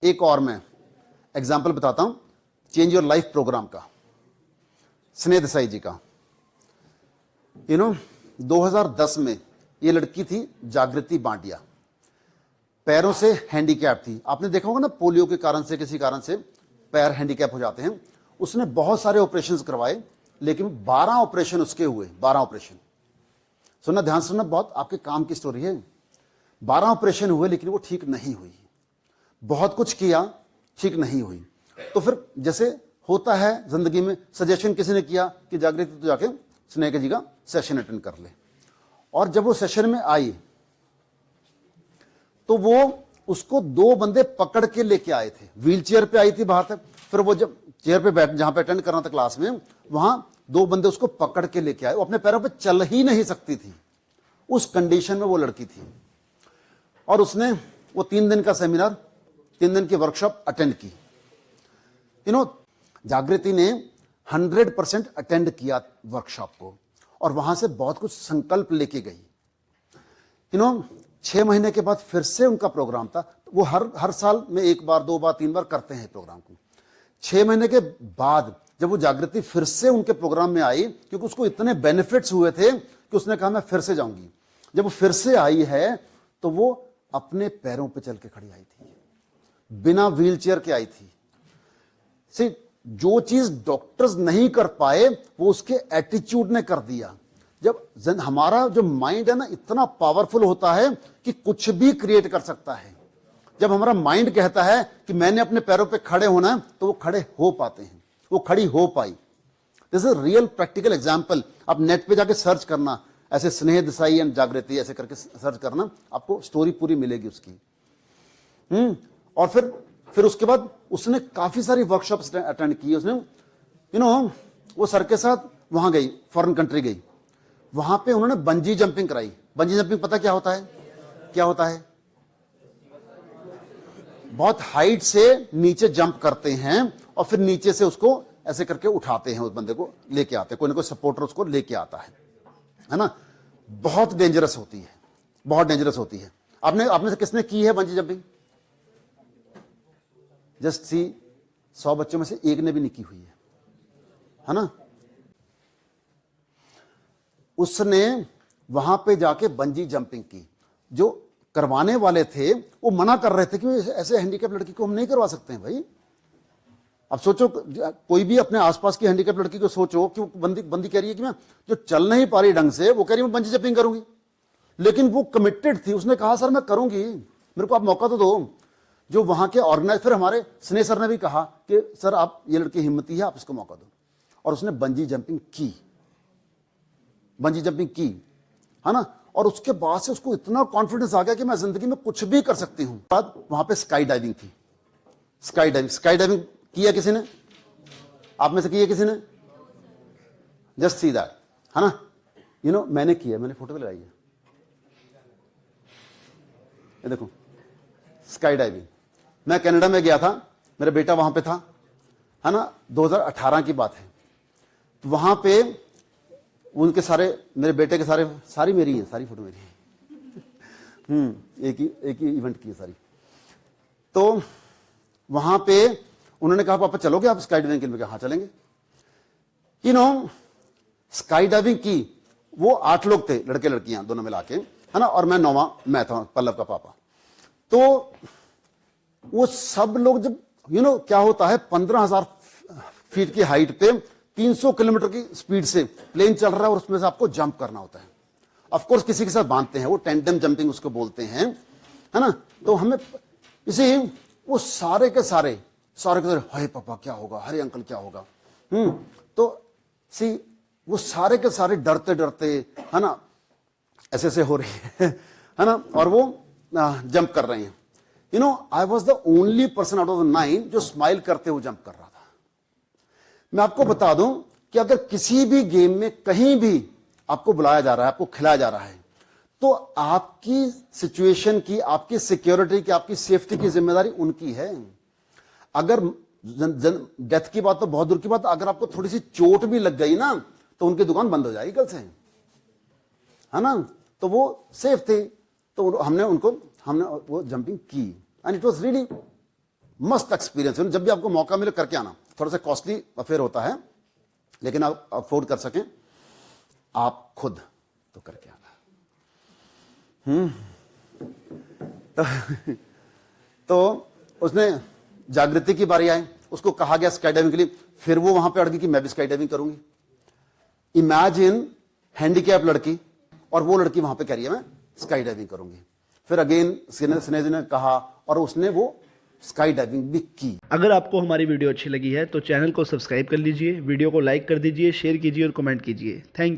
एक और मैं एग्जाम्पल बताता हूं चेंज योर लाइफ प्रोग्राम का, स्नेह देसाई जी का। 2010 में ये लड़की थी जागृति बांटिया, पैरों से हैंडीकैप थी। आपने देखा होगा ना, पोलियो के कारण से, किसी कारण से पैर हैंडीकैप हो जाते हैं। उसने बहुत सारे ऑपरेशंस करवाए, लेकिन 12 ऑपरेशन उसके हुए, 12 ऑपरेशन। सुनना, ध्यान सुनना, बहुत आपके काम की स्टोरी है। 12 ऑपरेशन हुए लेकिन वो ठीक नहीं हुई। बहुत कुछ किया, ठीक नहीं हुई। तो फिर जैसे होता है जिंदगी में, सजेशन किसी ने किया कि जागृति तो जाके स्नेह जी का सेशन अटेंड कर ले। और जब वो सेशन में आई तो वो उसको 2 बंदे पकड़ के लेके आए थे। व्हील चेयर पे आई थी बाहर तक, फिर वो जब चेयर पे बैठ, जहां पे अटेंड करना था क्लास में, वहां 2 बंदे उसको पकड़ के लेके आए। वो अपने पैरों पे चल ही नहीं सकती थी, उस कंडीशन में वो लड़की थी। और उसने वो 3 दिन का सेमिनार, 3 दिन की वर्कशॉप अटेंड की। जागृति ने 100% अटेंड किया वर्कशॉप को, और वहां से बहुत कुछ संकल्प लेके गई। 6 महीने के बाद फिर से उनका प्रोग्राम था। वो हर साल में 1 बार, 2 बार, 3 बार करते हैं प्रोग्राम को। 6 महीने के बाद जब वो जागृति फिर से उनके प्रोग्राम में आई, क्योंकि उसको इतने बेनिफिट्स हुए थे कि उसने कहा मैं फिर से जाऊंगी। जब वो फिर से आई है तो वो अपने पैरों पे चल के खड़ी आई थी, बिना व्हील चेयर के आई थी। जो चीज डॉक्टर्स नहीं कर पाए वो उसके एटीट्यूड ने कर दिया। जब हमारा जो माइंड है ना, इतना पावरफुल होता है कि कुछ भी क्रिएट कर सकता है। जब हमारा माइंड कहता है कि मैंने अपने पैरों पे खड़े होना है, तो वो खड़े हो पाते हैं। वो खड़ी हो पाई। This is real practical example. आप नेट पे जाके सर्च करना, ऐसे स्नेह देसाई एंड जागृति ऐसे करके सर्च करना, आपको स्टोरी पूरी मिलेगी उसकी। और फिर उसके बाद उसने काफी सारी वर्कशॉप्स अटेंड की। उसने वो सर के साथ वहां गई, फॉरेन कंट्री गई। वहां पे उन्होंने बंजी जंपिंग कराई। बंजी जंपिंग पता क्या होता है? क्या होता है? बहुत हाइट से नीचे जंप करते हैं और फिर नीचे से उसको ऐसे करके उठाते हैं, उस बंदे को लेके आते हैं, कोई ना कोई सपोर्टर उसको लेके आता है ना। बहुत डेंजरस होती है, बहुत डेंजरस होती है। आपने से किसने की है बंजी जंपिंग? जस्ट सी, 100 बच्चों में से एक ने भी नहीं की हुई है ना। उसने वहां पे जाके बंजी जंपिंग की। जो करवाने वाले थे वो मना कर रहे थे कि ऐसे हैंडीकैप लड़की को हम नहीं करवा सकते हैं भाई। अब सोचो, कोई भी अपने आसपास की हैंडीकैप लड़की को सोचो कि बंदी कह रही है कि मैं जो चल नहीं पा रही ढंग से, वो कह रही है मैं बंजी जंपिंग करूंगी। लेकिन वो कमिटेड थी, उसने कहा सर मैं करूंगी, मेरे को आप मौका तो दो। जो वहां के ऑर्गेनाइजर, फिर हमारे स्नेह सर ने भी कहा कि सर आप, ये लड़की हिम्मती है, आप इसको मौका दो। और उसने बंजी जंपिंग की, बंजी जंपिंग की, है ना। और उसके बाद से उसको इतना कॉन्फिडेंस आ गया कि मैं जिंदगी में कुछ भी कर सकती हूं। बाद वहां पे स्काई डाइविंग थी। स्काई डाइविंग किया किसी ने? आप में से किया किसी ने? जस्ट सी दैट, है ना। मैंने किया, मैंने फोटो भी लगाई है, ये देखो स्काई डाइविंग। मैं कनाडा में गया था, मेरा बेटा वहां पे था, है ना। 2018 की बात है। तो वहां पे उनके सारे, मेरे बेटे के सारी मेरी है, सारी फोटो मेरी है। एक ही इवेंट की सारी। तो वहां पे उन्होंने कहा पापा चलोगे आप स्काई डाइविंग के लिए? हाँ चलेंगे। स्काई डाइविंग की वो 8 लोग थे, लड़के लड़कियां दोनों मिला के, है ना। और मैं 9वां मैं था, पल्लव का पापा। तो वो सब लोग जब क्या होता है, 15,000 फीट की हाइट पे 300 किलोमीटर की स्पीड से प्लेन चल रहा है और उसमें से आपको जंप करना होता है। ऑफ कोर्स किसी के साथ बांधते हैं, वो टेंडम जंपिंग उसको बोलते हैं, है ना। तो हमें इसे वो सारे के सारे हाय पापा क्या होगा, हरे अंकल क्या होगा। तो सी वो सारे के सारे डरते डरते, है ना, ऐसे हो रही है ना। और वो जंप कर रहे हैं। I was the only person out of the 9 जो स्माइल करते हुए जंप कर रहा था। मैं आपको बता दूं कि अगर किसी भी गेम में कहीं भी आपको बुलाया जा रहा है, आपको खिलाया जा रहा है, तो आपकी सिचुएशन की, आपकी सिक्योरिटी की, आपकी सेफ्टी की जिम्मेदारी उनकी है। अगर डेथ की बात तो बहुत दूर की बात, अगर आपको थोड़ी सी चोट भी लग गई ना, तो उनकी दुकान बंद हो जाएगी कल से, है ना। तो वो सेफ थे, तो हमने वो जंपिंग की, एंड इट वाज रियली मस्त एक्सपीरियंस। जब भी आपको मौका मिले करके आना। थोड़ा सा कॉस्टली अफेयर होता है, लेकिन आप अफोर्ड कर सकें आप खुद तो करके आना। तो उसने जागृति की बारी आई, उसको कहा गया स्काई डाइविंग के लिए, फिर वो वहां पे अड़ गई कि मैं भी स्काई डाइविंग करूंगी। इमेजिन हैंडीकैप लड़की और वो लड़की वहां पे कह रही है मैं स्काई डाइविंग करूंगी। फिर अगेन स्नेहा जी ने कहा और उसने वो स्काई डाइविंग भी की। अगर आपको हमारी वीडियो अच्छी लगी है तो चैनल को सब्सक्राइब कर लीजिए, वीडियो को लाइक कर दीजिए, शेयर कीजिए और कमेंट कीजिए। Thank you.